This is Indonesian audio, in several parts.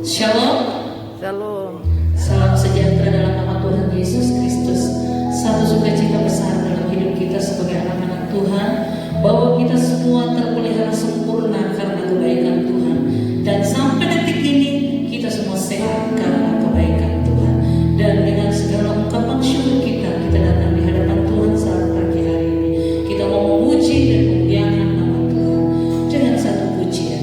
Shalom. Shalom. Salam sejahtera dalam nama Tuhan Yesus Kristus. Satu sukacita besar dalam hidup kita sebagai anak-anak Tuhan, bahwa kita semua terpelihara sempurna karena kebaikan Tuhan. Dan sampai detik ini kita semua sehat karena kebaikan Tuhan. Dan dengan segala ungkapan syukur kita datang di hadapan Tuhan saat pagi hari ini. Kita mau memuji dan memuliakan nama Tuhan dengan satu pujian.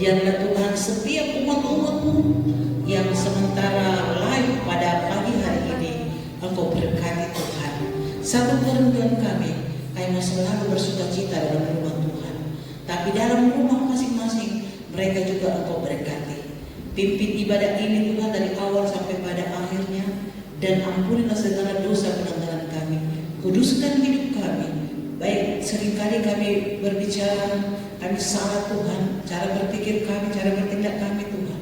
Biarlah Tuhan setiap umat-umat-Mu yang sementara live pada pagi hari ini, Engkau berkati Tuhan. Satu kerinduan kami mau selalu bersuka cita dalam rumah Tuhan. Tapi dalam rumah masing-masing mereka juga Engkau berkati. Pimpin ibadah ini Tuhan dari awal sampai pada akhirnya. Dan ampunilah segala dosa pelanggaran kami. Kuduskan hidup kami. Baik seringkali kami berbicara, kami salah Tuhan, cara berpikir kami, cara bertindak kami Tuhan.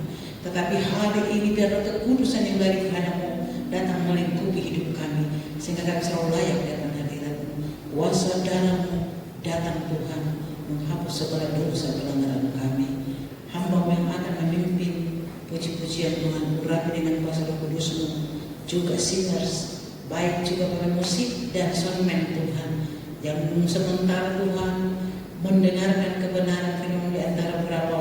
Tetapi hari ini biarlah kekudusan yang dari kehadiran-Mu datang melingkupi hidup kami, sehingga kami selalu layak di hadapan hadirat-Mu. Kuasa darah-Mu datang Tuhan, menghapus segala dosa pelanggaran kami. Hamba-Mu yang akan memimpin puji-pujian Tuhan, urapi dengan kuasa Roh Kudus-Mu, juga singers, baik juga para musik dan soundman Tuhan, yang sementara Tuhan mendengarkan kebenaran firman di antara beberapa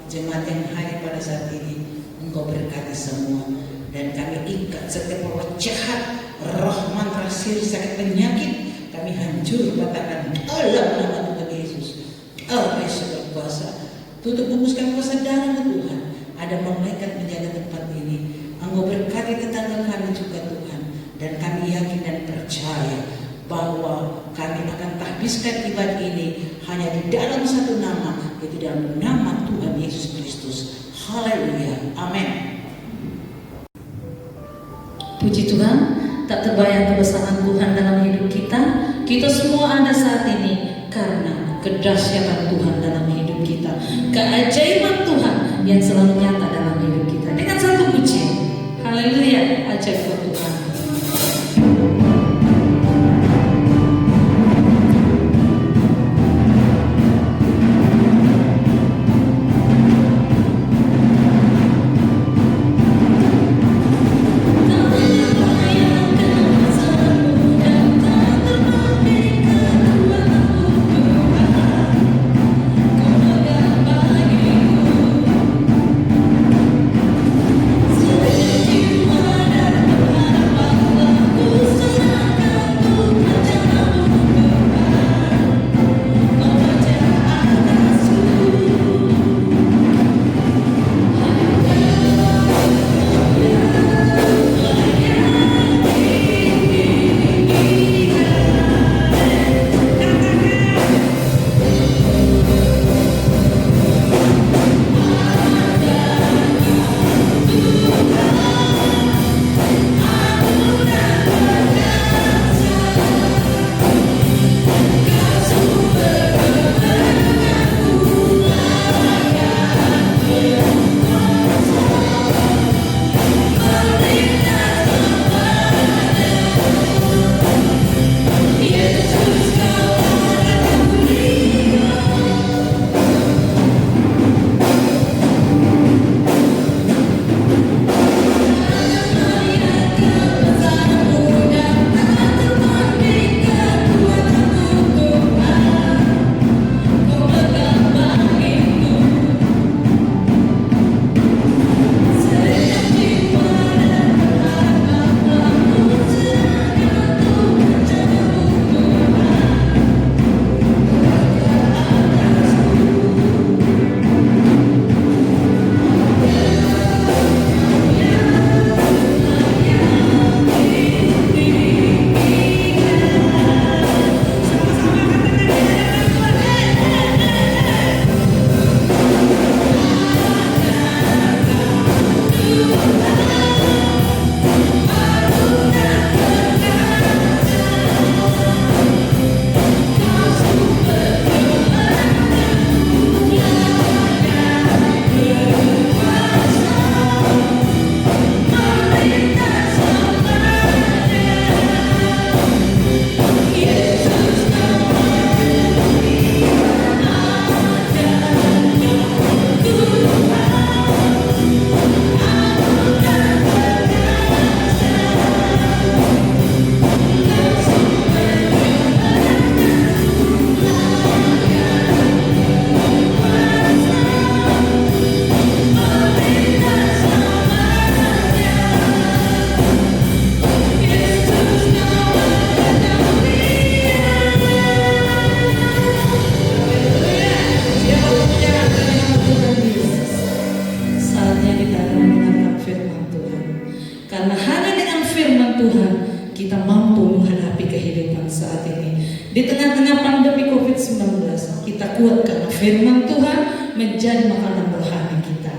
jemaat yang hadir pada saat ini. Engkau berkati semua, dan kami ikat setiap roh jahat, roh mantra sihir, sakit penyakit, kami hancur katakan dalam nama Tuhan Yesus. Allah Yesus berkuasa. Tutup bungkuskan kuasa darah Tuhan. Ada malaikat menjaga tempat ini. Engkau berkati tetangga kami juga Tuhan, dan kami yakin dan percaya bahwa kami akan tahbiskan ibadah ini hanya di dalam satu nama, yaitu dalam nama Tuhan Yesus Kristus. Haleluya, amin. Puji Tuhan, tak terbayang kebesaran Tuhan dalam hidup kita. Kita semua ada saat ini karena kedahsyatan Tuhan dalam hidup kita, keajaiban Tuhan yang selalu nyata dalam hidup kita. Dengan satu pujian, haleluya, ajaib Tuhan. Senyum ada kita mampu menghadapi kehidupan saat ini. Di tengah-tengah pandemi COVID-19, kita kuat karena firman Tuhan menjadi makanan rohani kita.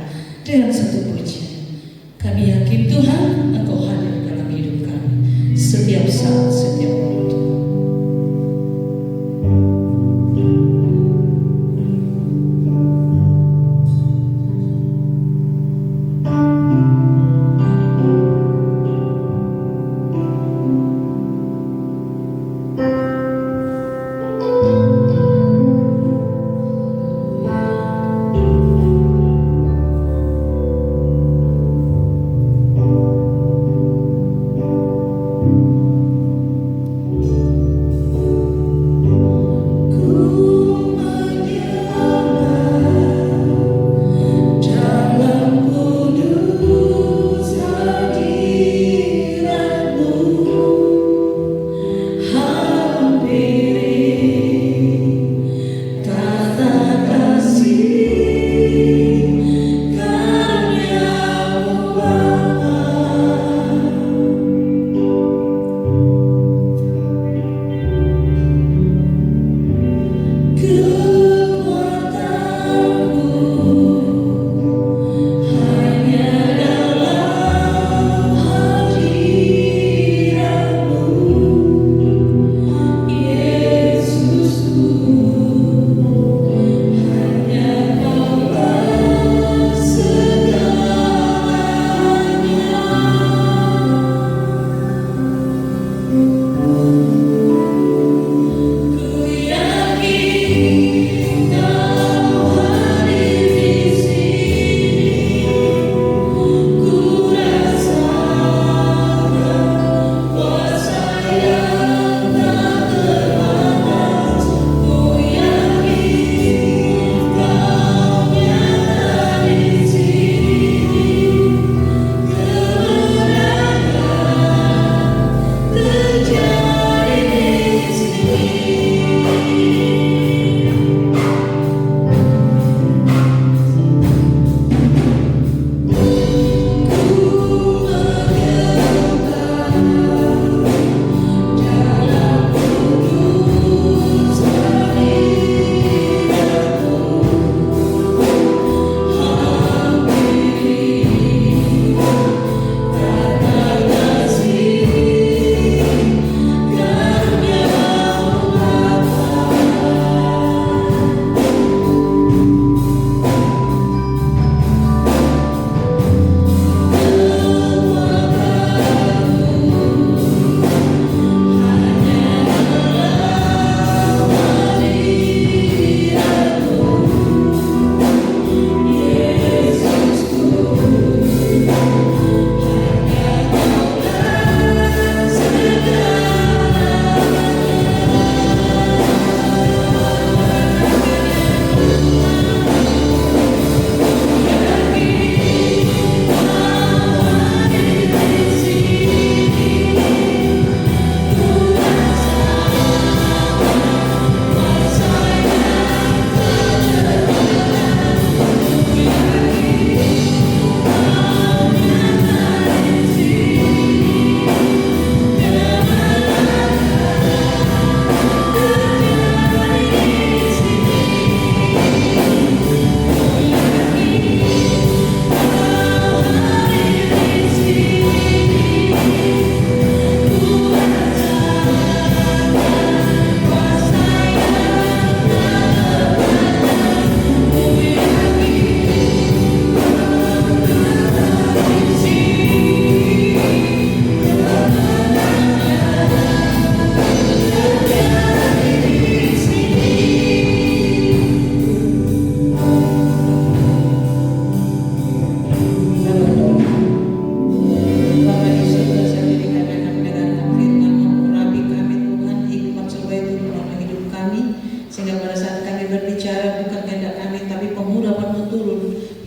Dengan satu pujian, kami yakin Tuhan Engkau hadir dalam hidup kami setiap saat, setiap waktu.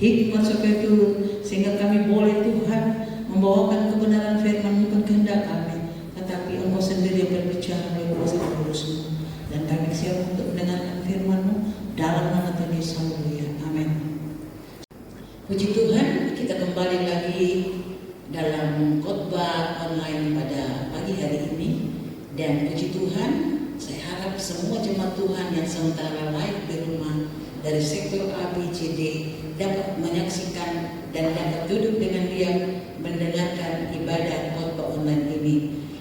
hikmat supaya turun, sehingga kami boleh Tuhan membawakan kebenaran firman bukan kehendak kami, tetapi Engkau sendiri yang berbicara melalui kuasa Roh-Mu, dan kami siap untuk mendengarkan firman-Mu dalam nama Tuhan Yesus. Haleluya. Amin. Puji Tuhan, kita kembali lagi dalam khotbah online pada pagi hari ini. Dan puji Tuhan, saya harap semua jemaat Tuhan yang sementara live di rumah dari sektor A, B, C, D dapat menyaksikan dan dapat duduk dengan diam mendengarkan ibadah khotbah online ini.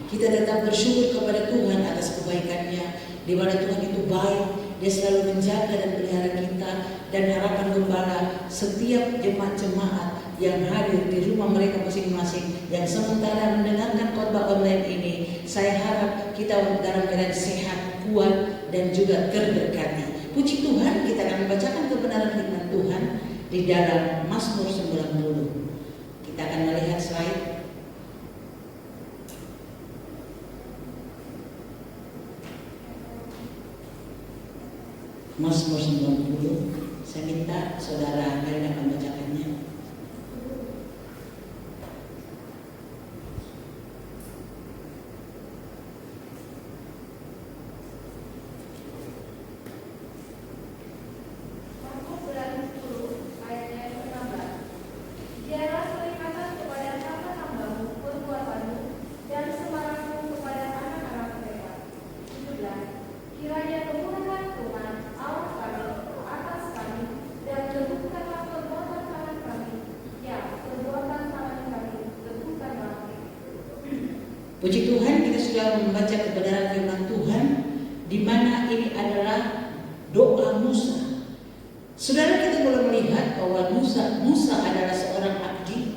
Kita tetap bersyukur kepada Tuhan atas kebaikannya, di mana Tuhan itu baik, Dia selalu menjaga dan pelihara kita, dan harapan gembala setiap jemaat-jemaat yang hadir di rumah mereka masing-masing yang sementara mendengarkan khotbah online ini. Saya harap kita dalam keadaan sehat, kuat, dan juga terberkati. Puji Tuhan, kita akan membacakan kebenaran firman Tuhan di dalam Mazmur 90. Kita akan melihat slide. Mazmur 90. Saya minta saudara kalian akan bacakannya. Puji Tuhan, kita sudah membaca kebenaran firman Tuhan, di mana ini adalah doa Musa. Saudara, kita boleh melihat bahwa Musa adalah seorang abdi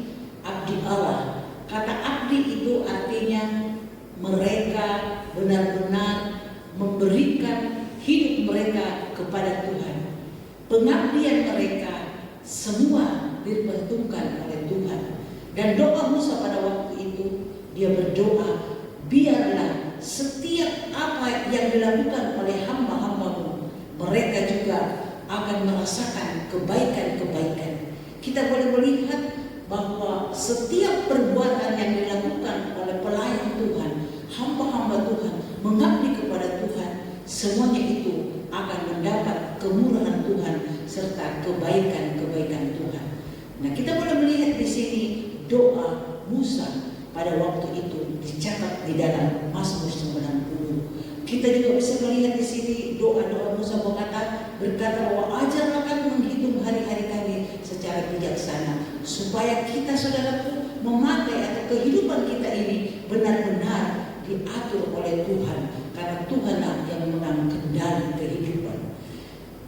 Allah. Kata abdi itu artinya mereka benar-benar memberikan hidup mereka kepada Tuhan. Pengabdian mereka semua diperhitungkan oleh Tuhan. Dan doa Musa pada waktu itu, dia berdoa, biarlah setiap apa yang dilakukan oleh hamba-hambamu, mereka juga akan merasakan kebaikan-kebaikan. Kita boleh melihat bahwa setiap perbuatan yang dilakukan oleh pelayan Tuhan, hamba-hamba Tuhan, mengabdi kepada Tuhan, semuanya itu akan mendapat kemurahan Tuhan serta kebaikan-kebaikan Tuhan. Nah, kita boleh melihat di sini doa Musa pada waktu itu dicatat di dalam Mazmur 90. Kita juga bisa melihat di sini doa-doa Musa berkata bahwa ajarlah kami menghitung hari-hari kami secara bijaksana, supaya kita saudaraku memakai atau kehidupan kita ini benar-benar diatur oleh Tuhan, karena Tuhanlah yang mengendali kehidupan.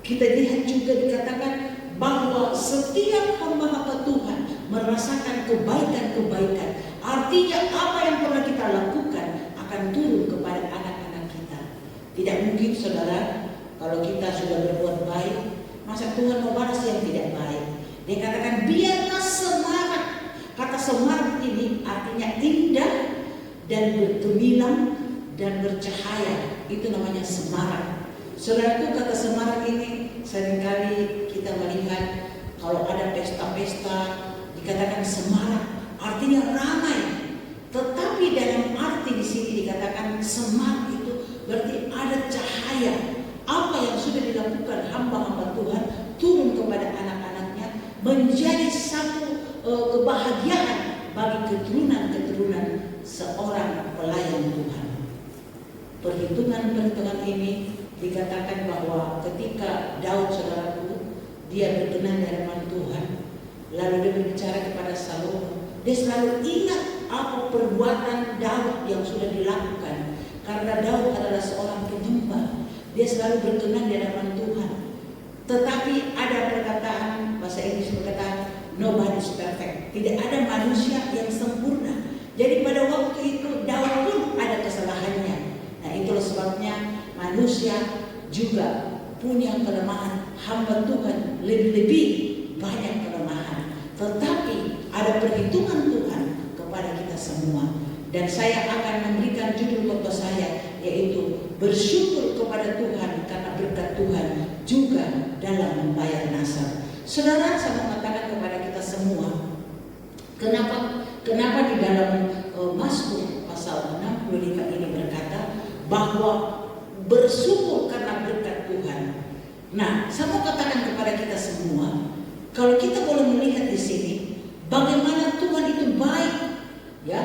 Kita lihat juga dikatakan bahwa setiap hamba-hamba Tuhan merasakan kebaikan-kebaikan. Artinya apa yang pernah kita lakukan akan turun kepada anak-anak kita. Tidak mungkin saudara, kalau kita sudah berbuat baik, masa Tuhan mau balas yang tidak baik. Dia katakan biarlah semarak. Kata semarak ini artinya indah dan bergemilang dan bercahaya. Itu namanya semarak. Saudaraku, kata semarak ini seringkali kita melihat kalau ada pesta-pesta dikatakan semarak. Artinya ramai, tetapi dalam arti di sini dikatakan semarak itu berarti ada cahaya. Apa yang sudah dilakukan hamba-hamba Tuhan turun kepada anak-anaknya menjadi satu kebahagiaan bagi keturunan-keturunan seorang pelayan Tuhan. Perhitungan-perhitungan ini dikatakan bahwa ketika Daud saudaraku, dia berkenan di hadapan Tuhan, lalu dia berbicara kepada Salomo. Dia selalu ingat apa perbuatan Daud yang sudah dilakukan. Karena Daud adalah seorang penyembah. Dia selalu berkenan di hadapan Tuhan. Tetapi ada perkataan, bahasa Inggris berkata, nobody is perfect. Tidak ada manusia yang sempurna. Jadi pada waktu itu Daud pun ada kesalahannya. Nah, itulah sebabnya manusia juga punya kelemahan. Hamba Tuhan lebih-lebih banyak kelemahan. Tetapi ada perhitungan Tuhan kepada kita semua. Dan saya akan memberikan judul khotbah saya, yaitu bersyukur kepada Tuhan karena berkat Tuhan juga dalam membayar nasab. Saudara, saya mengatakan kepada kita semua, kenapa di dalam Mazmur pasal 65 ini berkata bahwa bersyukur karena berkat Tuhan. Nah, saya mau katakan kepada kita semua, kalau kita boleh melihat di sini bagaimana Tuhan itu baik, ya,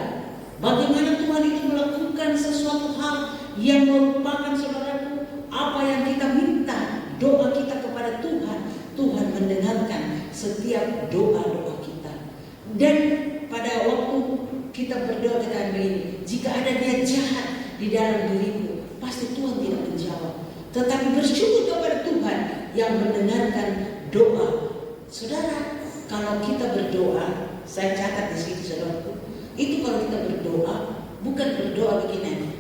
bagaimana Tuhan itu melakukan sesuatu hal yang merupakan saudaraku apa yang kita minta, doa kita kepada Tuhan, Tuhan mendengarkan setiap doa-doa kita. Dan pada waktu kita berdoa dengan begini, jika ada niat jahat di dalam diriku, pasti Tuhan tidak menjawab. Tetapi bersyukur kepada Tuhan yang mendengarkan doa. Saudara, kalau kita berdoa, saya catat di sini saudaraku, itu kalau kita berdoa, bukan berdoa begini,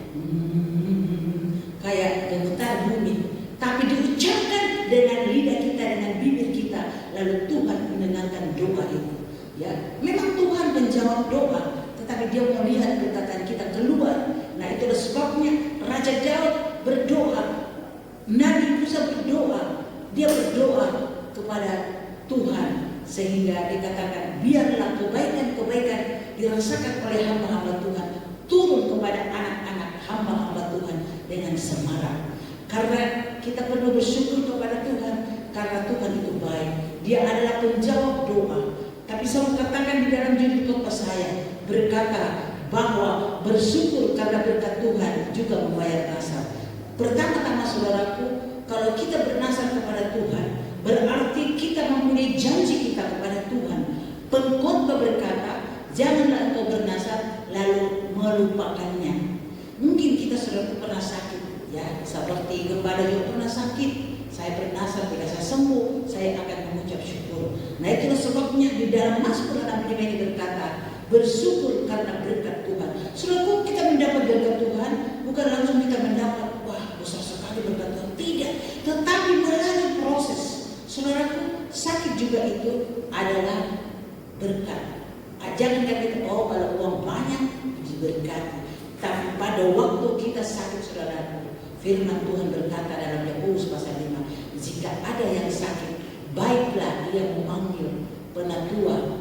kayak gemetar bumi, tapi diucapkan dengan lidah kita, dengan bibir kita, lalu Tuhan mendengarkan doa itu. Ya, memang Tuhan menjawab doa, tetapi Dia melihat perkataan kita keluar. Nah, itulah sebabnya Raja Daud berdoa, Nabi Musa berdoa, dia berdoa kepada Tuhan sehingga dikatakan biarlah kebaikan-kebaikan dirasakan oleh hamba-hamba Tuhan turun kepada anak-anak hamba-hamba Tuhan dengan semarak. Karena kita perlu bersyukur kepada Tuhan karena Tuhan itu baik. Dia adalah penjawab doa. Tapi saya mau katakan di dalam diri Bapak saya berkata bahwa bersyukur karena berkat Tuhan juga membayar nasar. Pertama-tama saudaraku, kalau kita bernasar kepada Tuhan, berarti kita mempunyai janji kita kepada Tuhan. Pengkhotbah berkata, janganlah engkau bernasar lalu melupakannya. Mungkin kita saudara pernah sakit, ya, seperti Gembala juga pernah sakit. Saya bernasar, jika saya sembuh, saya akan mengucap syukur. Nah, itulah sebabnya di dalam Mazmur 65 ini berkata, bersyukur karena berkat Tuhan. Saudaraku, kita mendapat berkat Tuhan bukan langsung kita mendapat, wah besar sekali berkat Tuhan. Tidak, tetapi melalui proses. Saudaraku, sakit juga itu adalah berkat. Jangan kita, oh kalau uang banyak diberkati. Tapi pada waktu kita sakit saudaraku, firman Tuhan berkata dalam Yakobus pasal 5, jika ada yang sakit, baiklah dia memanggil penatua,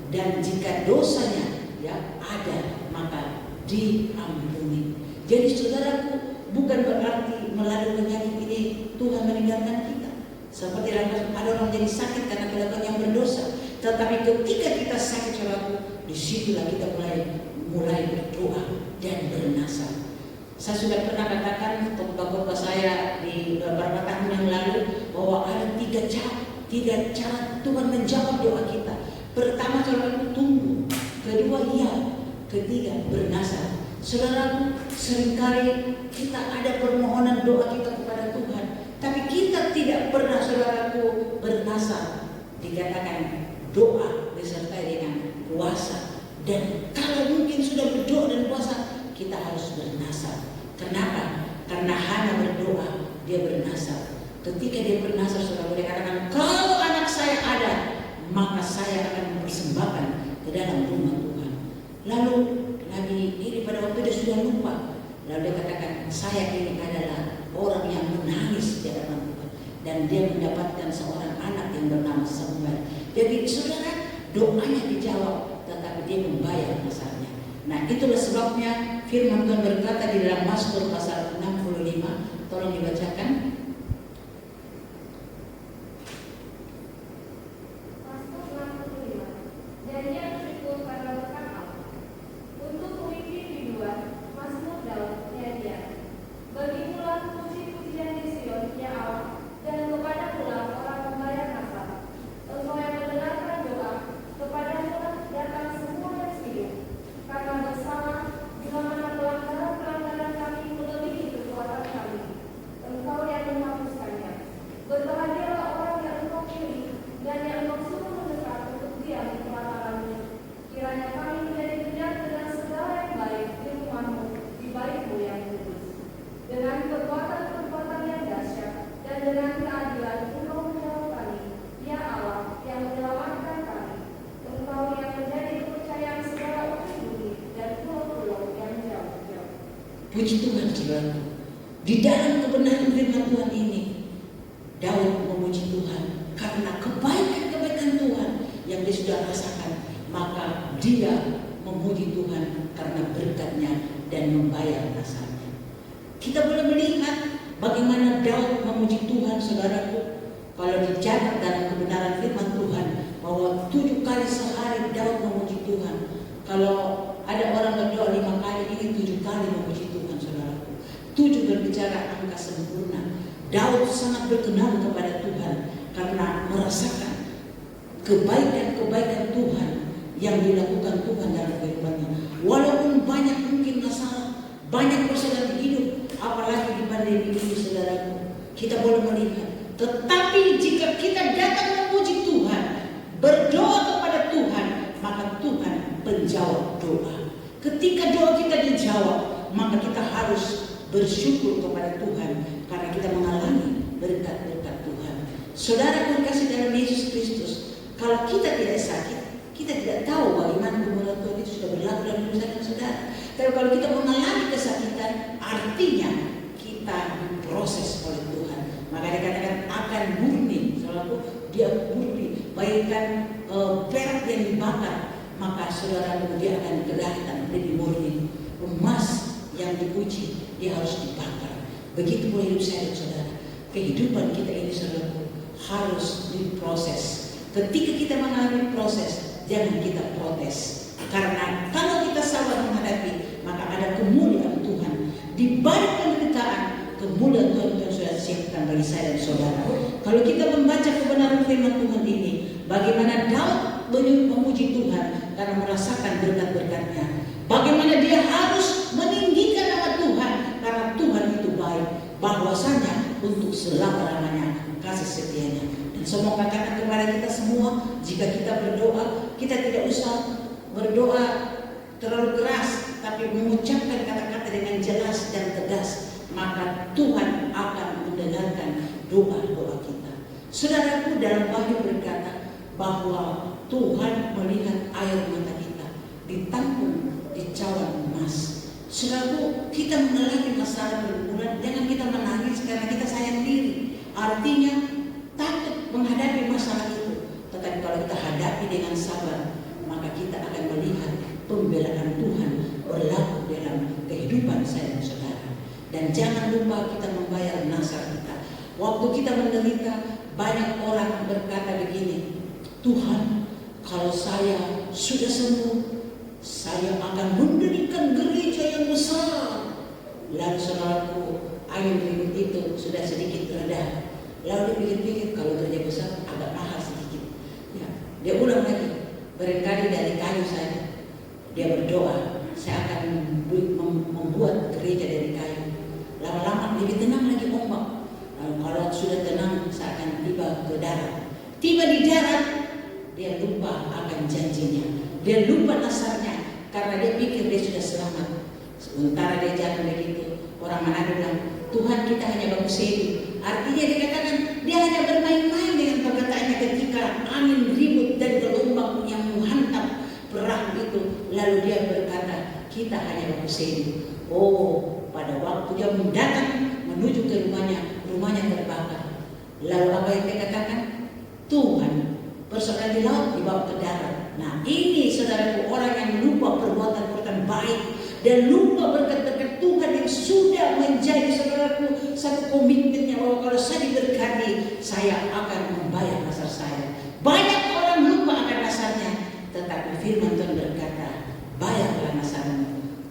dan jika dosanya ya ada, maka diampuni. Jadi saudaraku, bukan berarti melalui penyakit ini Tuhan meninggalkan kita. Seperti ada orang jadi sakit karena melakukan yang berdosa. Tetapi ketika kita sakit saudaraku, disitulah kita mulai berdoa dan bernasar. Saya sudah pernah katakan khotbah saya di beberapa tahun yang lalu bahwa ada tiga cara Tuhan menjawab doa kita. Pertama, saudaraku, tunggu. Kedua, iya. Ketiga, bernasar. Saudaraku, seringkali kita ada permohonan doa kita kepada Tuhan, tapi kita tidak pernah saudaraku bernasar. Dikatakan doa disertai dengan puasa. Dan kalau mungkin sudah berdoa dan puasa, kita harus bernasar. Kenapa? Karena Hana berdoa, dia bernasar. Ketika dia bernasar, saudara, dia katakan, kalau anak saya ada, maka saya akan mempersembahkan ke dalam rumah Tuhan. Lalu Nabi ini pada waktu dia sudah lupa, lalu dia katakan, saya ini adalah orang yang menangis di hadapan Tuhan, dan dia mendapatkan seorang anak yang bernama Samuel. Jadi saudara, doanya dijawab, tetapi dia membayar nasarnya. Nah, itulah sebabnya firman Tuhan berkata di dalam Mazmur pasal 65, tolong dibacakan. Mazmur 65. Nyanyian bersyukur karena berkat Allah. Untuk pemimpin biduan, Mazmur Daud, nyanyian. Bagimulah puji-pujian di Sion, ya Allah, dan kepadamulah orang membayar nasar. Engkau yang mendengarkan doa, kepadamulah datang semua yang hidup. Karena bersalah, bila mana pelanggaran kami melebihi kekuatan kami. Engkau yang menghapuskannya. Berbahagialah orang yang engkau pilih, dan yang engkau suruh mendekat untuk diam di pelatarannya. Kiranya kami menjadi benar dengan segala yang baik di rumahmu, di baitmu yang kudus. Dengan perbuatan-perbuatan yang dahsyat, dan dengan keadilan engkau menjawab kami, ya Allah yang menyelamatkan kami. Engkau yang menjadi kepercayaan segala umat bumi dan pulau-pulau yang jauh-jauh. Puji Tuhan, saudaraku. Di dalam kebenaran firman Tuhan ini, Daud memuji Tuhan karena kebaikan-kebaikan Tuhan yang dia sudah rasakan. Maka dia memuji Tuhan karena berkatnya dan membayar nasarnya. Kita boleh melihat bagaimana Daud memuji Tuhan, saudaraku. Kalau dicatat dalam kebenaran firman Tuhan bahwa 7 kali sehari Daud memuji Tuhan. Kalau ada orang berdoa 5 kali, ini merasakan kebaikan-kebaikan Tuhan yang dilakukan Tuhan dalam kehidupannya. Walaupun banyak mungkin masalah, banyak persoalan hidup, apalagi di pandemi ini saudaraku, kita boleh melihat. Tetapi jika kita datang memuji Tuhan, berdoa kepada Tuhan, maka Tuhan menjawab doa. Ketika doa kita dijawab, maka kita harus bersyukur kepada Tuhan karena kita mengalami berkat-berkat Tuhan. Saudara yang kasih dalam Yesus Kristus, kalau kita tidak sakit, kita tidak tahu bagaimana kemurahan Tuhan itu sudah berlaku dalam hidup saudara. Tapi kalau kita mengalami kesakitan, artinya kita diproses oleh Tuhan. Maka dikatakan akan murni, selalu dia murni, bagaikan perak yang dibakar, maka saudara dia akan kelihatan lebih murni. Emas yang diuji, dia harus dibakar. Begitu pula hidup saya dan saudara. Kehidupan kita ini saudara harus diproses. Ketika kita mengalami proses, jangan kita protes. Karena kalau kita sabar menghadapi, maka ada kemuliaan Tuhan. Di balik penderitaan, kemuliaan Tuhan sudah siapkan bagi saya dan saudara. Kalau kita membaca kebenaran firman Tuhan ini, bagaimana Daud memuji Tuhan karena merasakan berkat-berkatnya. Bagaimana dia harus meninggikan nama Tuhan karena Tuhan itu baik. Bahwasanya untuk selama-lamanya kasih setianya. Dan semua katakan kepada kita semua, jika kita berdoa, kita tidak usah berdoa terlalu keras, tapi mengucapkan kata-kata dengan jelas dan tegas, maka Tuhan akan mendengarkan doa-doa kita. Saudaraku, dalam Wahyu berkata bahwa Tuhan melihat air mata kita ditampung di cawan emas. Saudaraku, kita mengalami masalah bergumulan, jangan kita menangis karena kita sayang diri. Artinya takut menghadapi masalah itu. Tetapi kalau kita hadapi dengan sabar, maka kita akan melihat pembelaan Tuhan berlaku dalam kehidupan saya dan saudara. Dan jangan lupa kita membayar nasar kita. Waktu kita menderita, banyak orang berkata begini, Tuhan, kalau saya sudah sembuh, saya akan mendirikan gereja yang besar. Lalu saudaraku, angin ribut itu sudah sedikit reda. Lalu dipikir-pikir, kalau gereja besar agak mahal sedikit. Ya, dia ulang lagi, barangkali dari kayu saja. Dia berdoa, saya akan membuat gereja dari kayu. Lama-lama lebih tenang lagi ombak. Lalu kalau sudah tenang, saya akan tiba ke darat. Tiba di darat, dia lupa akan janjinya. Dia lupa nasarnya karena dia pikir dia sudah selamat. Sementara dia jalan begitu, orang Manado bilang, Tuhan kita hanya baku sedi. Artinya dikatakan dia hanya bermain-main dengan perkataannya ketika angin ribut dan gelombang yang menghantam perahu itu. Lalu dia berkata, kita hanya baku sedi. Oh, pada waktu dia mendatang menuju ke rumahnya terbakar. Lalu apa yang dia katakan? Tuhan, persoalan di laut dibawa ke darat. Nah ini saudaraku, orang yang lupa perbuatan-perbuatan baik dan lupa berkat-berkat Tuhan yang sudah menjadi saudaraku satu komitmennya bahwa kalau saya diberkati, saya akan membayar nasar saya. Banyak orang lupa akan nasarnya, tetapi firman Tuhan berkata, bayarlah nasarmu.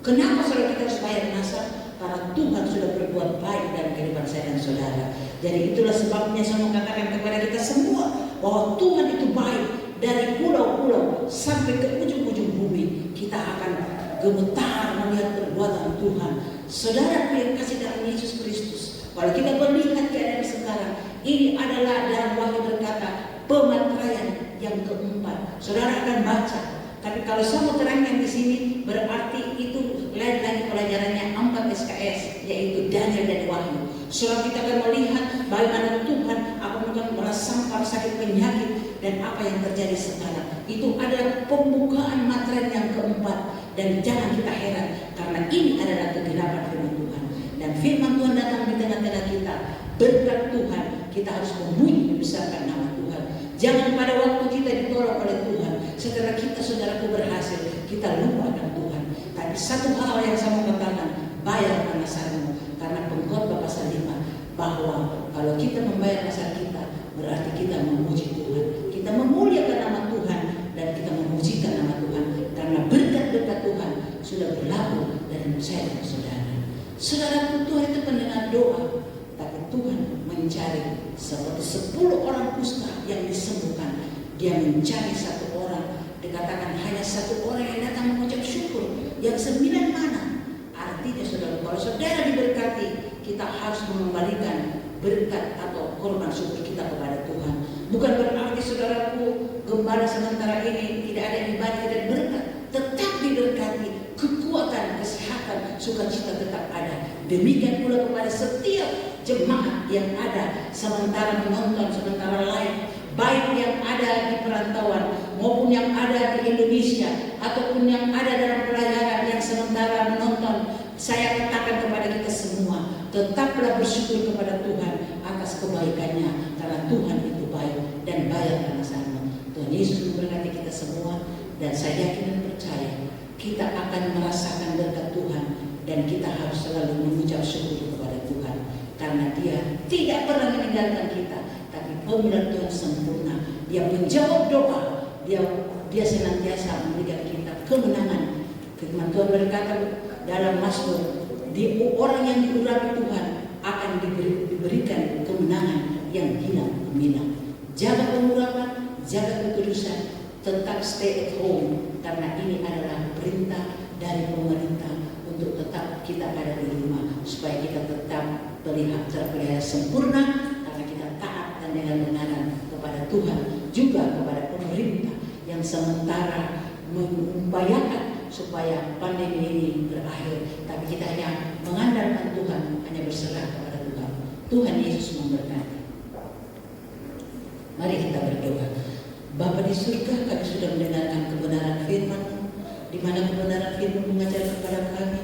Kenapa saudara kita harus bayar nasar? Karena Tuhan sudah berbuat baik dalam kehidupan saya dan saudara. Jadi itulah sebabnya saya mau katakan kepada kita semua bahwa Tuhan itu baik. Dari pulau-pulau sampai ke ujung-ujung bumi, kita akan gemetar melihat perbuatan Tuhan. Saudara yang kasih dalam Yesus Kristus, kalau kita melihat keadaan sekarang, ini adalah dalam Wahyu berkata pemataian yang keempat. Saudara akan baca. Tapi kalau saya mau terangkan di sini, berarti itu lain lagi pelajarannya 4 SKS, yaitu Daniel dan Wahyu. Saudara kita akan melihat bagaimana Tuhan akan merasakan sakit penyakit dan apa yang terjadi sekarang. Itu adalah pembukaan materi yang keempat. Dan jangan kita heran, karena ini adalah kegenapan firman Tuhan. Dan firman Tuhan datang di tengah-tengah kita. Berkat Tuhan, kita harus memuji membesarkan nama Tuhan. Jangan pada waktu kita ditolong oleh Tuhan, setelah kita saudaraku berhasil, kita lupa akan Tuhan. Tapi satu hal yang saya mau katakan, bayar nasarmu. Karena Pengkhotbah pasal 5, bahwa kalau kita membayar nasar kita, berarti kita memuji Tuhan. Kita memuliakan nama Tuhan dan kita memujikan nama Tuhan. Karena berkat-berkat Tuhan sudah berlaku dalam saya dan saudara. Saudara, Tuhan itu pendengar doa, tapi Tuhan mencari seperti 10 orang kusta yang disembuhkan. Dia mencari satu orang, dikatakan hanya satu orang yang datang mengucap syukur. Yang 9 mana? Artinya saudara, kalau saudara diberkati, kita harus mengembalikan berkat atau korban syukur kita kepada Tuhan. Bukan berarti saudaraku gembala sementara ini tidak ada ibadah dan berkat, tetap diberkati, kekuatan, kesehatan, sukacita tetap ada. Demikian pula kepada setiap jemaat yang ada sementara menonton, sementara live, baik yang ada di perantauan maupun yang ada di Indonesia ataupun yang ada dalam pelayanan yang sementara menonton. Saya katakan kepada kita semua, tetaplah bersyukur kepada Tuhan atas kebaikannya, karena Tuhan itu baik dan baik karena sama. Tuhan Yesus memberkati kita semua, dan saya yakin dan percaya kita akan merasakan berkat Tuhan, dan kita harus selalu mengucap syukur kepada Tuhan, karena Dia tidak pernah meninggalkan kita. Tapi pemeliharaan Tuhan sempurna, Dia menjawab doa, Dia senantiasa memberikan kita kemenangan. Firman Tuhan berkata dalam Mazmur, orang yang diurapi Tuhan akan diberikan kemenangan yang hilang gemilang. Jaga pengurapan, jaga kekudusan, tetap stay at home, karena ini adalah perintah dari pemerintah untuk tetap kita ada di rumah, supaya kita tetap terpelihara sempurna, karena kita taat dan dengan benaran kepada Tuhan, juga kepada pemerintah yang sementara mengupayakan supaya pandemi ini berakhir. Tapi kita hanya mengandalkan Tuhan, hanya berserah kepada Tuhan. Tuhan Yesus memberkati. Mari kita berdoa. Bapa di surga, kami sudah mendengarkan kebenaran firman-Mu, di mana kebenaran firman mengajar kepada kami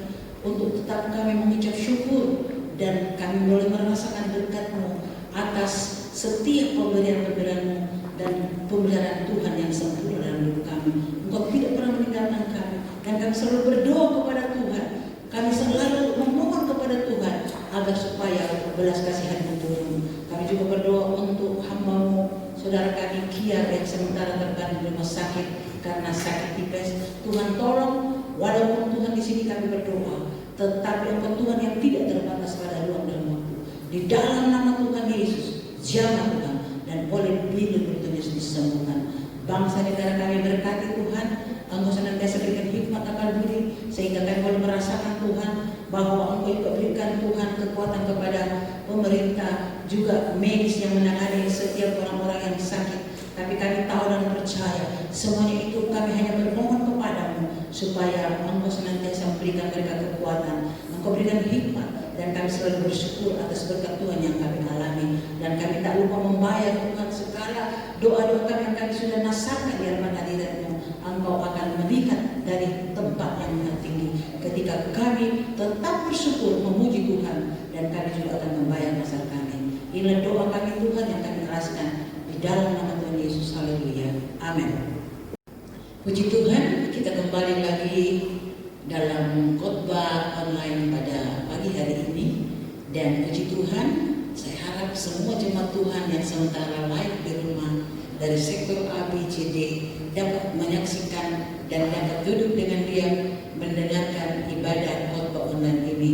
untuk tetap kami mengucap syukur, dan kami boleh merasakan berkat-Mu atas setiap pemberian-pemberian-Mu dan pemeliharaan Tuhan yang sempurna dalam hidup kami. Engkau tidak pernah meninggalkan kami, dan kami selalu berdoa kepada Tuhan. Kami selalu memohon kepada Tuhan agar supaya belas kasihan-Mu turun. Kami juga berdoa untuk hamba-Mu, saudara kami Kia yang sementara terbaring di rumah sakit karena sakit tipes. Tuhan tolong, walaupun Tuhan di sini kami berdoa, tetapi Engkau Tuhan yang tidak terbatas pada ruang dan waktu. Di dalam nama Tuhan Yesus, jamah Tuhan, dan oleh bibir Tuhan Yesus disembuhkan. Bangsa negara kami berkati Tuhan. Engkau senantiasa berikan hikmat akal budi, sehingga kami boleh merasakan Tuhan bahwa Engkau juga berikan Tuhan kekuatan kepada pemerintah, juga medis yang menangani setiap orang-orang yang sakit. Tapi kami tahu dan percaya semuanya itu kami hanya bermohon kepadamu, supaya Engkau senantiasa memberikan mereka kekuatan, Engkau berikan hikmat, dan kami selalu bersyukur atas berkat Tuhan yang kami alami. Dan kami tak lupa membayar Tuhan segala doa-doa kami yang kami sudah nasarkan di hadapan hadirat-Mu. Engkau akan melihat dari tempat yang maha tinggi ketika kami tetap bersyukur memuji Tuhan, dan kami juga akan membayar dasar kami. Inilah doa kami Tuhan yang kami ikhlaskan di dalam nama Tuhan Yesus. Haleluya. Amin. Puji Tuhan, kita kembali lagi dalam khotbah online pada pagi hari ini. Dan puji Tuhan, saya harap semua jemaat Tuhan yang sementara live di rumah dari sektor A, B, C, D dapat menyaksikan dan dapat duduk dengan diam mendengarkan ibadah khotbah online ini.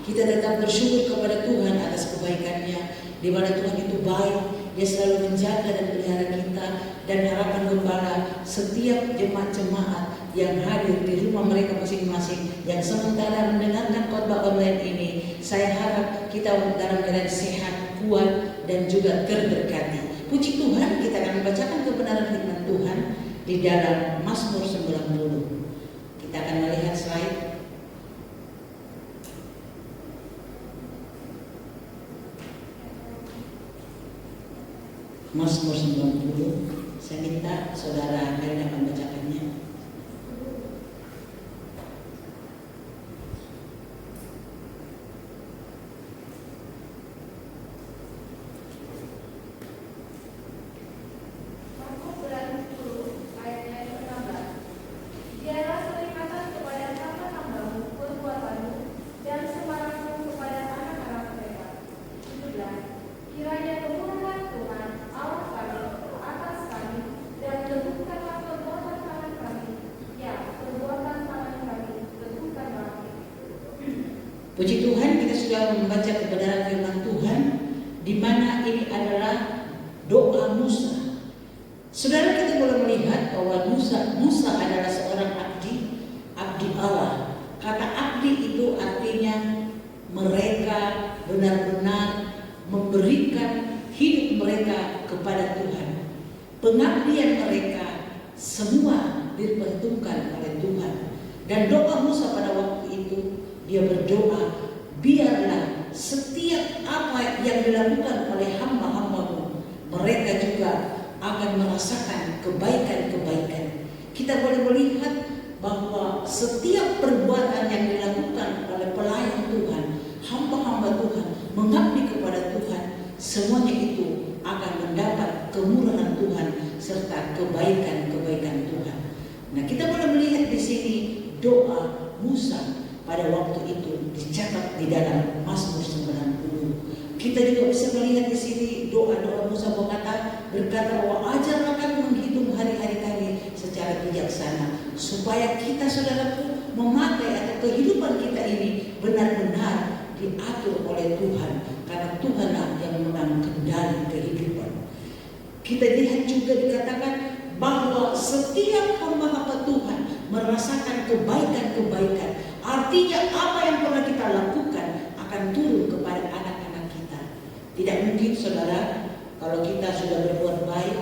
Kita tetap bersyukur kepada Tuhan atas kebaikannya, di mana Tuhan itu baik. Dia selalu menjaga dan pelihara kita, dan harapan gembala setiap jemaat-jemaat yang hadir di rumah mereka masing-masing yang sementara mendengarkan khotbah online ini. Saya harap kita dalam keadaan sehat, kuat, dan juga terberkati. Puji Tuhan, kita akan membacakan kebenaran firman Tuhan di dalam Mazmur 90. Kita akan melihat slide. Mazmur 90. Saya minta saudara Helen akan membacakannya. Puji Tuhan, kita sudah membaca kebenaran firman Tuhan, di mana semua diperhitungkan oleh Tuhan. Dan doa Musa pada waktu itu, dia berdoa, biarlah setiap apa yang dilakukan oleh hamba-hambamu, mereka juga akan merasakan kebaikan-kebaikan. Kita boleh melihat bahwa setiap perbuatan yang dilakukan oleh pelayan Tuhan, hamba-hamba Tuhan, mengabdi kepada Tuhan, semuanya itu akan mendapat kemurahan Tuhan serta kebaikan-kebaikan Tuhan. Nah, kita boleh melihat di sini doa Musa pada waktu itu dicatat di dalam Mazmur 90. Kita juga bisa melihat di sini doa-doa Musa berkata bahwa ajarlah kami menghitung hari-hari kami secara bijaksana, supaya kita saudaraku memakai atau kehidupan kita ini benar-benar diatur oleh Tuhan, karena Tuhanlah yang memegang kendali kehidupan. Kita lihat juga dikatakan bahwa setiap hamba-hamba Tuhan merasakan kebaikan-kebaikan. Artinya apa yang pernah kita lakukan akan turun kepada anak-anak kita. Tidak mungkin saudara, kalau kita sudah berbuat baik,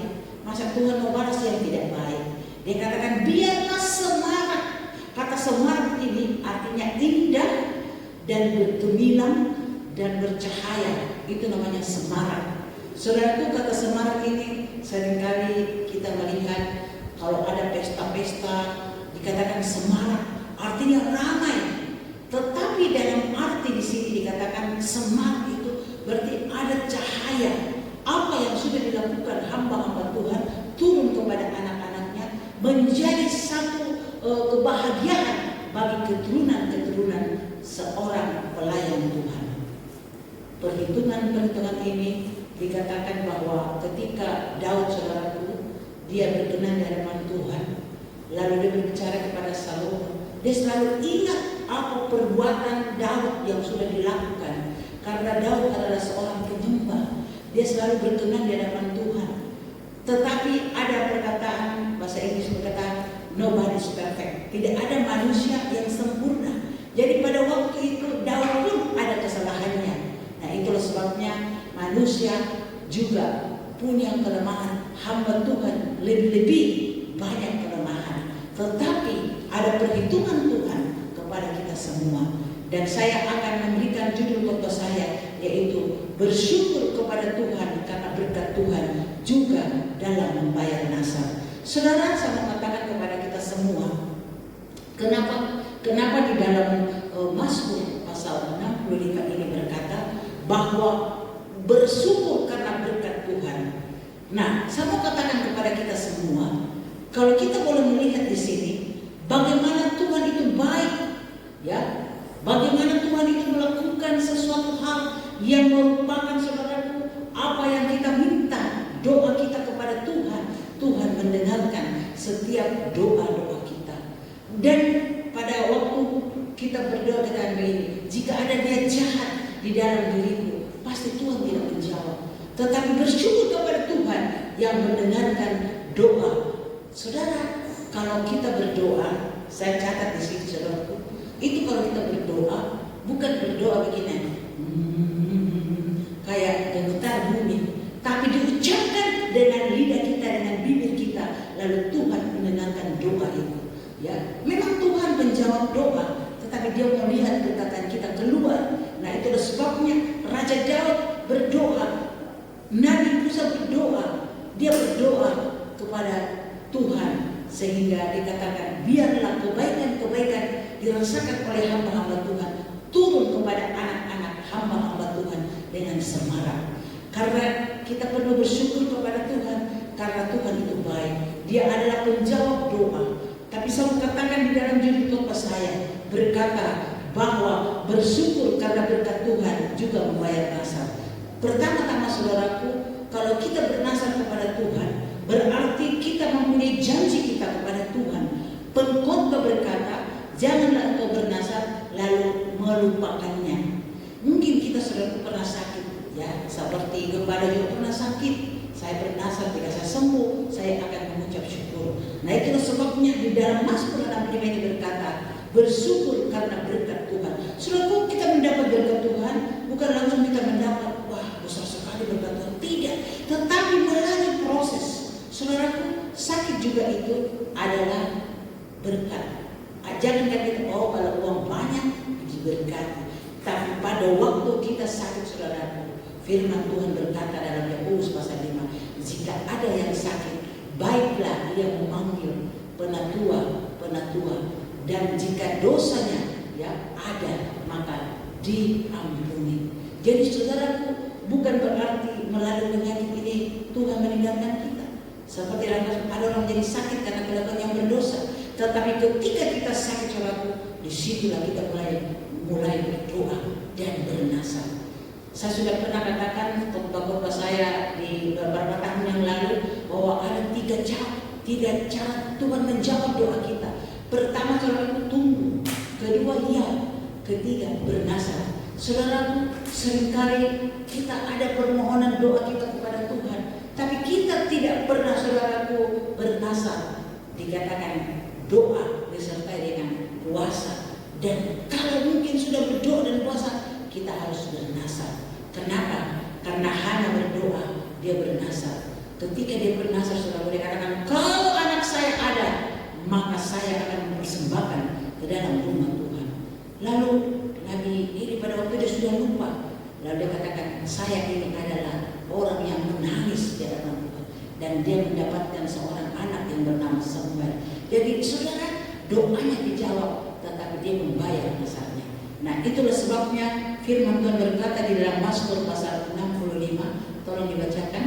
masa Tuhan mau balas yang tidak baik. Dia katakan biarlah semarak. Kata semarak ini artinya indah dan bergemilang dan bercahaya. Itu namanya semarak. Saudaraku, kata semarak ini seringkali kita melihat kalau ada pesta-pesta dikatakan semarak, artinya ramai. Tetapi dalam arti di sini dikatakan semarak itu berarti ada cahaya. Apa yang sudah dilakukan hamba-hamba Tuhan turun kepada anak-anaknya menjadi satu kebahagiaan bagi keturunan-keturunan seorang pelayan Tuhan. Perhitungan-perhitungan ini dikatakan bahwa ketika Daud saudaraku, dia berkenan di hadapan Tuhan, lalu dia berbicara kepada Salomo, dia selalu ingat apa perbuatan Daud yang sudah dilakukan, karena Daud adalah seorang penyembah. Dia selalu berkenan di hadapan Tuhan. Tetapi ada perkataan bahasa Inggris berkata nobody is perfect. Tidak ada manusia yang sempurna. Jadi pada waktu itu Daud pun ada kesalahannya. Nah, itulah sebabnya manusia juga punya kelemahan. Hamba Tuhan lebih-lebih banyak kelemahan. Tetapi ada perhitungan Tuhan kepada kita semua. Dan saya akan memberikan judul khotbah saya, yaitu bersyukur kepada Tuhan karena berkat Tuhan juga dalam membayar nasab. Saudara, saya mengatakan kepada kita semua, kenapa di dalam Mazmur pasal 65 ini berkata bahwa bersyukur karena berkat Tuhan. Nah, saya mau katakan kepada kita semua, kalau kita boleh melihat di sini bagaimana Tuhan itu baik, ya, bagaimana Tuhan itu melakukan sesuatu hal yang merupakan saudaraku apa yang kita minta, doa kita kepada Tuhan. Tuhan mendengarkan setiap doa-doa kita. Dan pada waktu kita berdoa dengan begini, jika ada niat jahat di dalam diriku, pasti Tuhan tidak menjawab. Tetapi bersyukur kepada Tuhan yang mendengarkan doa. Saudara, kalau kita berdoa, saya catat di sini saudaraku, itu kalau kita berdoa, bukan berdoa begini, kayak gemetar bumi, tapi diucapkan dengan lidah kita, dengan bibir kita, lalu Tuhan mendengarkan doa itu. Ya, memang Tuhan menjawab doa, tetapi Dia melihat perkataan kita keluar. Nah, itulah sebabnya Raja Daud berdoa, Nabi Musa berdoa, dia berdoa kepada Tuhan sehingga dikatakan biarlah kebaikan-kebaikan dirasakan oleh hamba-hamba Tuhan turun kepada anak-anak hamba-hamba Tuhan dengan semarak. Karena kita perlu bersyukur kepada Tuhan, karena Tuhan itu baik. Dia adalah penjawab doa. Tapi saya katakan di dalam judul khotbah saya berkata bahwa bersyukur karena berkat Tuhan juga membayar nasab. Pertama-tama saudaraku, kalau kita bernasab kepada Tuhan, berarti kita mempunyai janji kita kepada Tuhan. Pengkhotbah berkata, janganlah engkau bernasab lalu melupakannya. Mungkin kita sudah pernah sakit, ya, seperti gembala juga pernah sakit. Saya bernasab, jika saya sembuh, saya akan mengucap syukur. Nah, itulah sebabnya di dalam Mazmur 65 ini berkata, bersyukur karena berkat Tuhan. Saudaraku, kita mendapat berkat Tuhan bukan langsung kita mendapat, wah besar sekali berkat Tuhan. Tidak, tetapi melalui proses. Saudaraku, sakit juga itu adalah berkat. Jangan kita kalau uang banyak diberkati, tapi pada waktu kita sakit, saudaraku, firman Tuhan berkata dalam Yakobus pasal 5, jika ada yang sakit, baiklah ia memanggil penatua, dan jika dosanya ada, maka diampuni. Jadi saudaraku, bukan berarti melalui penyakit ini Tuhan meninggalkan kita. Seperti ada orang jadi sakit karena melakukan yang berdosa. Tetapi ketika kita sakit, saudaraku, disitulah kita mulai berdoa dan bernasar. Saya sudah pernah katakan khotbah saya di beberapa tahun yang lalu bahwa ada tiga cara Tuhan menjawab doa kita. Pertama, saudaraku, tunggu. Kedua, iya. Ketiga, bernasar. Saudaraku, seringkali kita ada permohonan doa kita kepada Tuhan, tapi kita tidak pernah, saudaraku, bernasar. Dikatakan doa disertai dengan puasa, dan kalau mungkin sudah berdoa dan puasa, kita harus bernasar. Kenapa? Karena Hana berdoa, dia bernasar. Ketika dia bernasar, saudara, dia katakan, kalau anak saya ada, maka saya akan mempersembahkan ke dalam rumah Tuhan. Lalu Nabi ini pada waktu dia sudah lupa, lalu dia katakan, saya ini adalah orang yang menangis di hadapan Tuhan, dan dia mendapatkan seorang anak yang bernama Samuel. Jadi saudara, doanya dijawab, tetapi dia membayar dasarnya. Nah, itulah sebabnya firman Tuhan berkata di dalam Mazmur pasal 65, tolong dibacakan.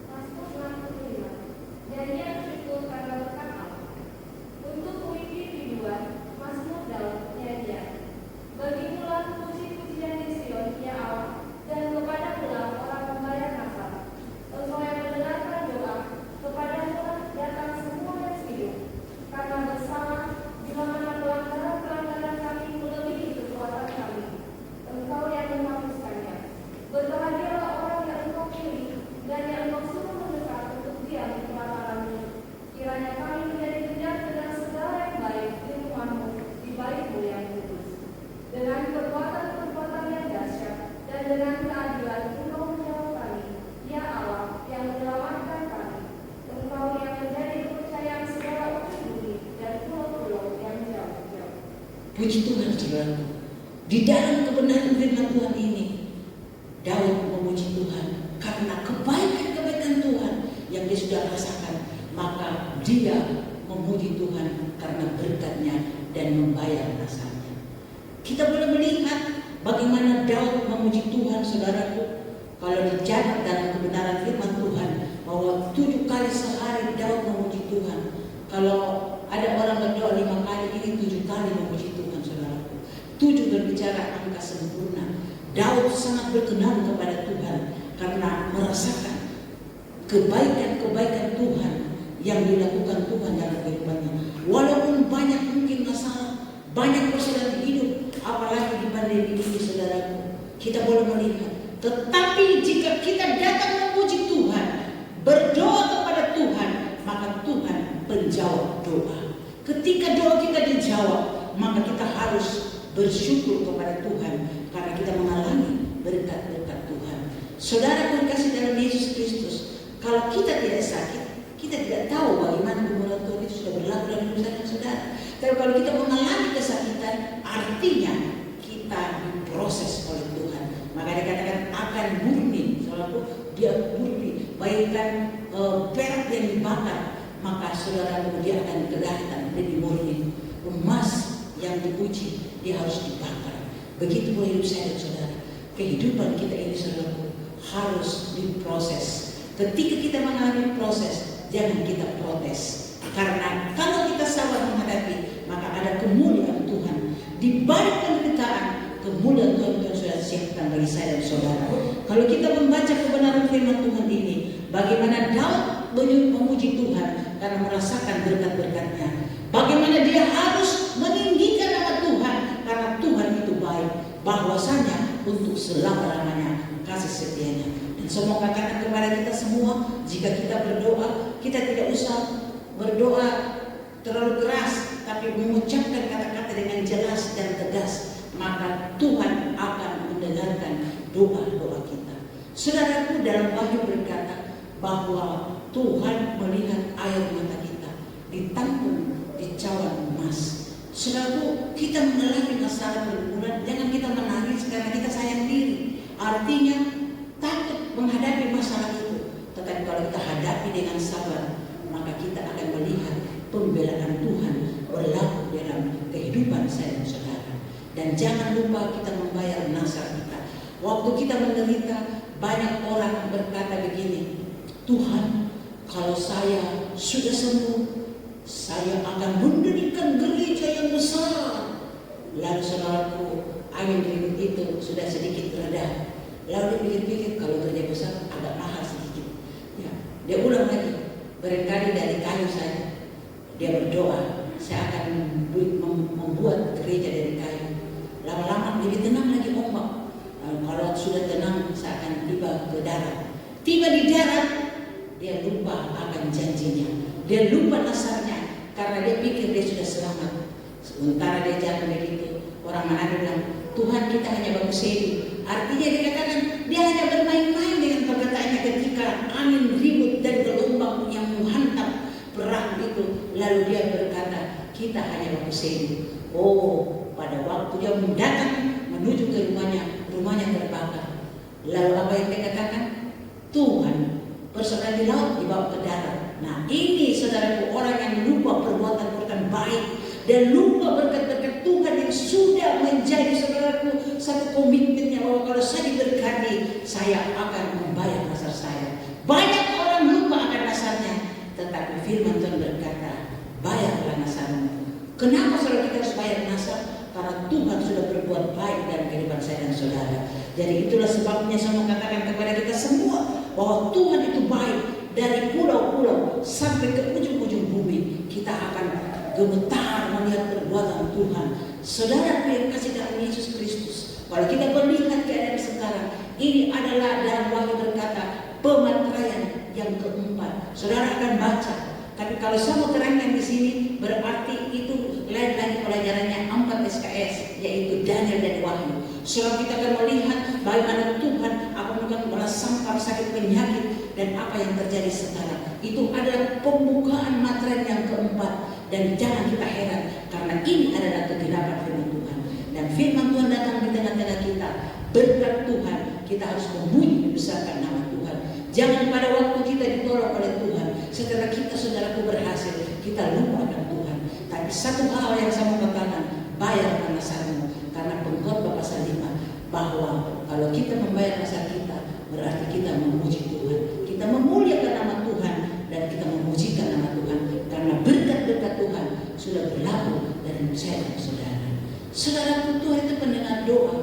Mazmur 65. Dan ia bersyukur karena berkat Allah. Untuk puisi biduan, Mazmur Daud, nyanyian. Bagimulah puji-pujian di Sion, ya Allah, dan kepadamulah orang membayar nasab. Engkau yang mendengarkan doa, kepadamulah datang semua yang hidup. Karena bersalah, bila mana pelanggaran kami melebihi kekuatan kami. Engkau yang menghapuskannya. Berbahagialah orang yang engkau pilih, dan yang engkau suruh mendekat untuk diam di pelataranmu. Kiranya kami menjadi kenyang dengan segala yang baik di rumahmu, di baitmu yang kudus. Dengan perbuatan-perbuatan yang dahsyat, dan dengan keadilan engkau menjawab kami, ya Allah yang menyelamatkan kami. Engkau yang menjadi kepercayaan segala ujung bumi dan pulau-pulau yang jauh-jauh. Puji Tuhan, saudaraku. Di dalam kebenaran firman Tuhan ini, Daud memuji Tuhan karena kebaikan-kebaikan Tuhan yang dia sudah rasakan. Maka dia memuji Tuhan karena berkatnya dan membayar nasabnya. Kita boleh melihat bagaimana Daud memuji Tuhan, saudaraku. Kalau dicatat dalam kebenaran firman Tuhan bahwa 7 kali sehari Daud memuji Tuhan. Kalau ada orang berdoa 5 kali, ini 7 kali memuji Tuhan, saudaraku. 7 berbicara angka sempurna. Daud sangat berkenan kepada Tuhan karena merasakan kebaikan-kebaikan Tuhan yang dilakukan Tuhan dalam kehidupannya. Walaupun banyak mungkin masalah, banyak persoalan hidup, apalagi di pandemi ini, saudaraku, kita boleh melihat. Tetapi jika kita datang memuji Tuhan, berdoa kepada Tuhan, maka Tuhan menjawab doa. Ketika doa kita dijawab, maka kita harus bersyukur kepada Tuhan karena kita mengalami berkat-berkat Tuhan. Saudara kasih dalam Yesus Kristus, kalau kita tidak sakit, kita tidak tahu bagaimana kemurahan Tuhan itu sudah berlaku dalam hidup saudara. Tapi kalau kita mengalami kesakitan, artinya kita diproses oleh Tuhan. Maka dikatakan akan murni, saudaraku, dia murni, bagaikan perak yang dibakar, maka saudaraku dia akan kelihatan lebih murni. Emas yang diuji, dia harus dibakar. Begitu pun hidup saya dan saudara. Kehidupan kita ini, saudaraku, harus diproses. Ketika kita mengalami proses, jangan kita protes. Karena kalau kita sabar menghadapi, maka ada kemuliaan Tuhan. Di balik penderitaan, kemuliaan Tuhan sudah siapkan bagi saya dan saudara. Kalau kita membaca kebenaran firman Tuhan ini, bagaimana Daud memuji Tuhan karena merasakan berkat-berkatnya. Bagaimana dia harus meninggikan nama Tuhan karena Tuhan itu baik. Bahwasanya untuk selama-lamanya kasih setianya. Dan saya mau katakan kepada kita semua, jika kita berdoa, kita tidak usah berdoa terlalu keras, tapi mengucapkan kata-kata dengan jelas dan tegas, maka Tuhan akan mendengarkan doa-doa kita. Saudaraku, dalam Wahyu berkata bahwa Tuhan melihat air mata kita ditampung di cawan emas. Saudaraku, kita mengalami masalah berbulan, jangan kita menangis karena kita sayang diri. Artinya takut menghadapi masalah itu. Tetapi kalau kita hadapi dengan sabar, maka kita akan melihat pembelaan Tuhan berlaku dalam kehidupan saya dan saudara. Dan jangan lupa kita membayar nasar kita. Waktu kita menderita, banyak orang berkata begini, Tuhan, kalau saya sudah sembuh, saya akan mendirikan gereja yang besar. Lalu saudaraku, angin ribut itu sudah sedikit reda. Lalu dia pikir-pikir, kalau gereja besar agak mahal sedikit. Ya, dia ulang lagi, barangkali dari kayu saja. Dia berdoa, saya akan membuat gereja dari kayu. Lama-lama lebih tenang lagi ombak. Kalau sudah tenang, saya akan tiba ke darat. Tiba di darat, dia lupa akan janjinya. Dia lupa nasarnya karena dia pikir dia sudah selamat. Sementara dia jalan begitu, orang Manado bilang, Tuhan kita hanya bagus hidup. Artinya dia katakan dia hanya bermain-main dengan perkataannya ketika angin ribut dan gelombang yang menghantam perahu itu. Lalu dia berkata, kita hanya bagus hidup. Oh, pada waktu dia mendatang menuju ke rumahnya terbakar. Lalu apa yang dia katakan? Tuhan, persoalan di laut dibawa ke darat. Nah ini saudaraku, orang yang lupa perbuatan-perbuatan baik dan lupa berkat-berkat Tuhan yang sudah menjadi saudaraku satu komitmennya bahwa kalau saya diberkati, saya akan membayar nasar saya. Banyak orang lupa akan nasarnya, tetapi firman Tuhan berkata, bayarlah nasarmu. Kenapa saudara kita harus bayar nasar? Karena Tuhan sudah berbuat baik dalam kehidupan saya dan saudara. Jadi itulah sebabnya saya mau katakan kepada kita semua bahwa Tuhan itu baik. Dari pulau-pulau sampai ke ujung-ujung bumi, kita akan gemetar melihat perbuatan Tuhan. Saudara yang kasih dalam Yesus Kristus, kalau kita melihat keadaan sekarang, ini adalah dalam Wahyu berkata pemataian yang keempat. Saudara akan baca. Tapi kalau saya mau terangkan di sini, berarti itu lain lagi pelajarannya 4 SKS, yaitu Daniel dan Wahyu. Saudara kita akan melihat bagaimana Tuhan akan membalas sampar sakit penyakit dan apa yang terjadi sekarang. Itu adalah pembukaan materai yang keempat. Dan jangan kita heran, karena ini adalah kegenapan firman Tuhan. Dan firman Tuhan datang di tengah-tengah kita. Berkat Tuhan, kita harus memuji membesarkan nama Tuhan. Jangan pada waktu kita ditolong oleh Tuhan, setelah kita saudaraku berhasil, kita lupakan Tuhan. Tapi satu hal yang saya mau katakan, bayar nasarmu. Karena Pengkhotbah pasal 5, bahwa kalau kita membayar nasar kita, berarti kita memuji Tuhan. Kita memuliakan nama Tuhan dan kita memujikan nama Tuhan. Karena berkat-berkat Tuhan sudah berlaku dalam saya dan saudara. Saudaraku, Tuhan itu pendengar doa.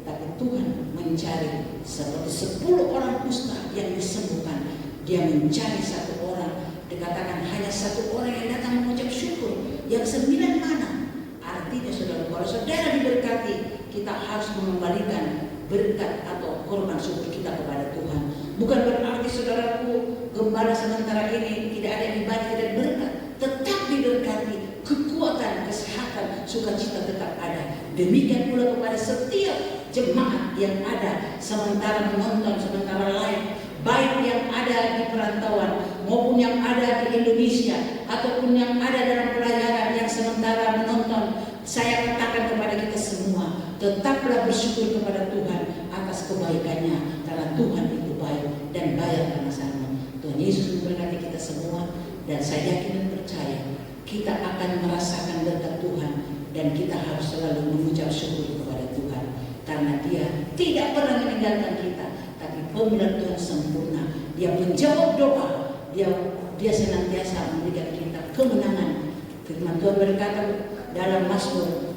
Tapi Tuhan mencari seperti 10 orang kusta yang disembuhkan. Dia mencari satu orang. Dikatakan hanya satu orang yang datang mengucap syukur. Yang 9 mana? Artinya saudara, kalau saudara diberkati, kita harus mengembalikan berkat atau korban syukur kita kepada Tuhan. Bukan berarti saudaraku, gembala sementara ini tidak ada ibadah dan berkat. Tetap diberkati, kekuatan, kesehatan, sukacita tetap ada. Demikian pula kepada setiap jemaat yang ada sementara menonton, sementara live, baik yang ada di perantauan maupun yang ada di Indonesia ataupun yang ada dalam pelayaran yang sementara menonton. Saya katakan kepada kita semua, tetaplah bersyukur kepada Tuhan atas kebaikannya, karena Tuhan itu baik dan bayar nasarmu. Tuhan Yesus memberkati kita semua, dan saya yakin dan percaya kita akan merasakan berkat Tuhan, dan kita harus selalu mengucap syukur kepada Tuhan, karena Dia tidak pernah meninggalkan kita. Tapi pemeliharaan Tuhan sempurna, Dia menjawab doa, Dia senantiasa memberikan kita kemenangan. Firman Tuhan berkata dalam Mazmur,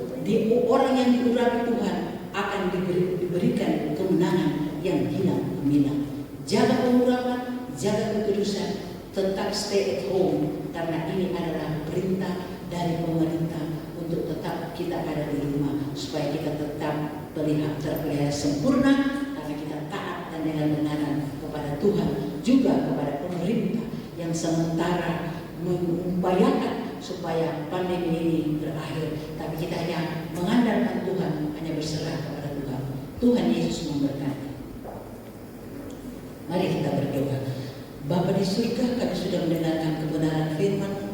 orang yang diurapi Tuhan akan diberikan kemenangan yang hilang gemilang. Jaga pengurapan, jaga kekudusan, tetap stay at home, karena ini adalah perintah dari pemerintah untuk tetap kita ada di rumah, supaya kita tetap terpelihara sempurna, karena kita taat dan dengan benaran kepada Tuhan, juga kepada pemerintah yang sementara mengupayakan supaya pandemi ini berakhir. Tapi kita hanya mengandalkan Tuhan, hanya berserah kepada Tuhan. Tuhan Yesus memberkati. Mari kita berdoa. Bapa di surga, kami sudah mendengarkan kebenaran firman-Mu,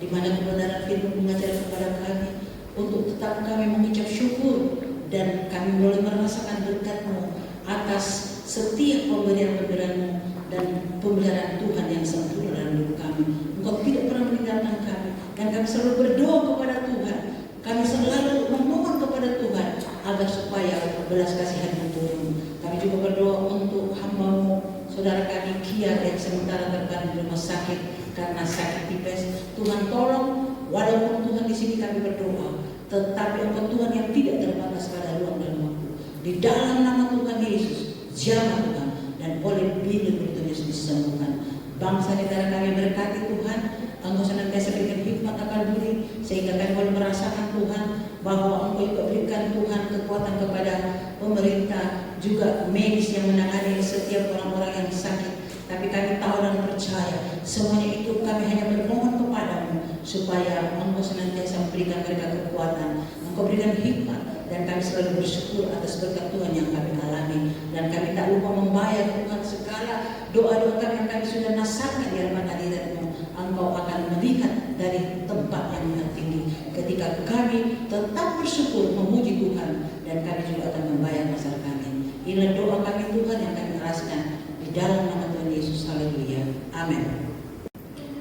di mana kebenaran firman mengajar kepada kami untuk tetap kami mengucap syukur dan kami boleh merasakan berkat-Mu atas setiap pemberian-pemberian-Mu dan pemeliharaan Tuhan yang sempurna dalam hidup kami. Engkau tidak pernah meninggalkan kami dan kami selalu berdoa kepada Tuhan. Kami selalu memohon kepada Tuhan agar supaya belas kasihan-Mu turun. Kami juga berdoa untuk hamba-Mu, saudara kami Kia yang sementara terkena di rumah sakit karena sakit tipes. Tuhan tolong, walaupun Tuhan di sini kami berdoa, tetapi Engkau Tuhan yang tidak terbatas pada ruang dan waktu. Di dalam nama Tuhan Yesus, jamah Tuhan dan oleh bila Tuhan Yesus disembuhkan. Bangsa negara kami berkati Tuhan. Engkau senantiasa berikan hikmat akal budi sehingga kami boleh merasakan Tuhan bahwa Engkau juga berikan Tuhan kekuatan kepada pemerintah juga medis yang menangani setiap orang-orang yang sakit. Tapi kami tahu dan percaya semuanya itu kami hanya bermohon kepadamu supaya Engkau senantiasa memberikan mereka kekuatan, Engkau berikan hikmat, dan kami selalu bersyukur atas berkat Tuhan yang kami alami. Dan kami tak lupa membayar Tuhan segala doa-doa kami yang kami sudah nasarkan di hadapan hadirat-Mu. Engkau akan melihat dari tempat yang maha tinggi ketika kami tetap bersyukur memuji Tuhan, dan kami juga akan membayar dasar kami. Inilah doa kami Tuhan yang kami alaskan di dalam nama Tuhan Yesus. Haleluya. Amin.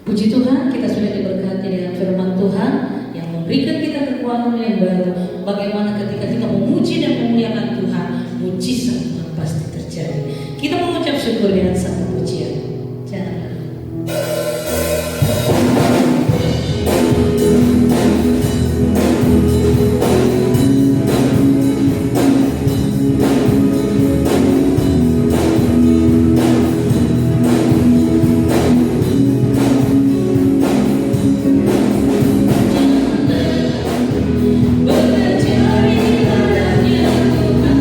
Puji Tuhan, kita sudah diberkati dengan firman Tuhan yang memberikan kita kekuatan yang baru. Bagaimana ketika kita memuji dan memuliakan Tuhan, mujizat Tuhan pasti terjadi. Kita mengucap syukur dengan satu pujian. Jangan Bercari ladanya Tuhan,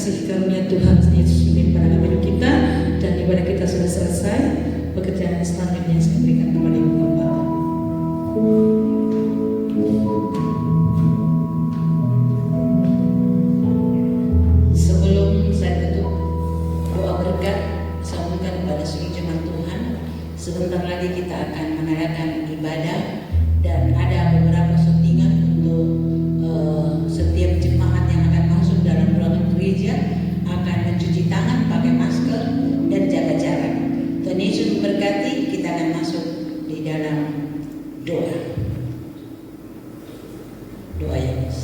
kasih karunia Tuhan Yesus melimpahkan kepada kita, dan ibadah kita sudah selesai. Pekerjaan selanjutnya saya berikan kepada Ibu Gembala. Sebelum saya tutup doa berkat, sambungkan kepada seluruh jemaat Tuhan. Sebentar lagi kita akan mengadakan ibadah, dan ada beberapa settingan untuk setiap jemaat yang akan masuk dalam ruangan gereja akan mencuci tangan, pakai masker, dan jaga jarak. Tuhan Yesus memberkati. Kita akan masuk di dalam doa. Doa Yesus.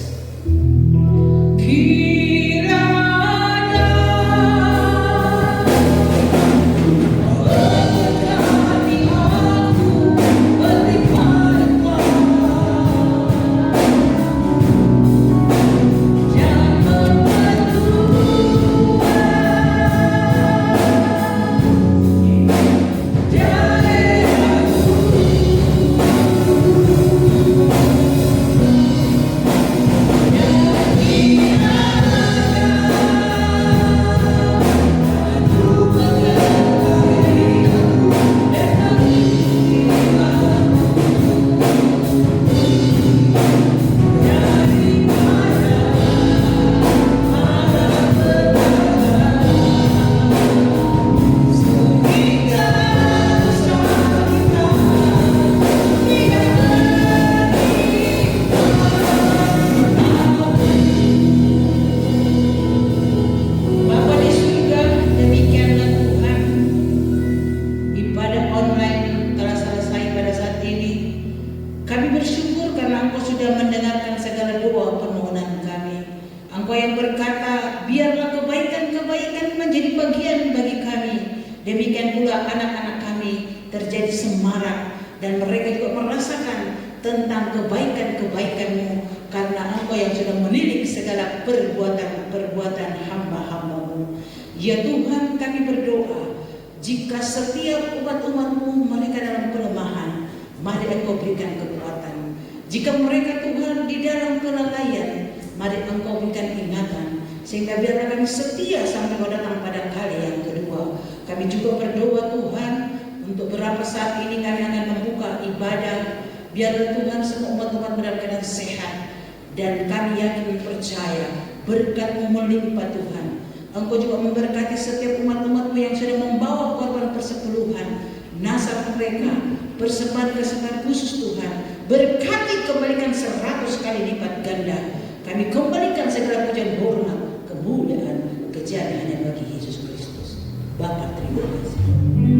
Demikian pula anak-anak kami terjadi semarak, dan mereka juga merasakan tentang kebaikan-kebaikan-Mu, karena Engkau yang sudah menilik segala perbuatan hamba-hamba-Mu. Ya Tuhan, kami berdoa, jika setiap umat-umat-Mu mereka dalam kelemahan, mari Engkau berikan kekuatan. Jika mereka Tuhan di dalam kelalaian, mari Engkau berikan ingatan, sehingga biarlah kami setia sampai Kau datang pada kali yang kedua. Kami juga berdoa Tuhan, untuk beberapa saat ini kami akan membuka ibadah. Biarlah Tuhan semua umat-umat dalam keadaan sehat, dan kami yakin percaya berkat-Mu melimpah Tuhan. Engkau juga memberkati setiap umat-umat-Mu yang sudah membawa korban persepuluhan, nasab mereka, persembahan khusus Tuhan. Berkati, kembalikan 100 kali lipat ganda. Kami kembalikan segala pujian, hormat, kemuliaan, kejayaannya bagi Yesus Kristus. Bapa, terima kasih.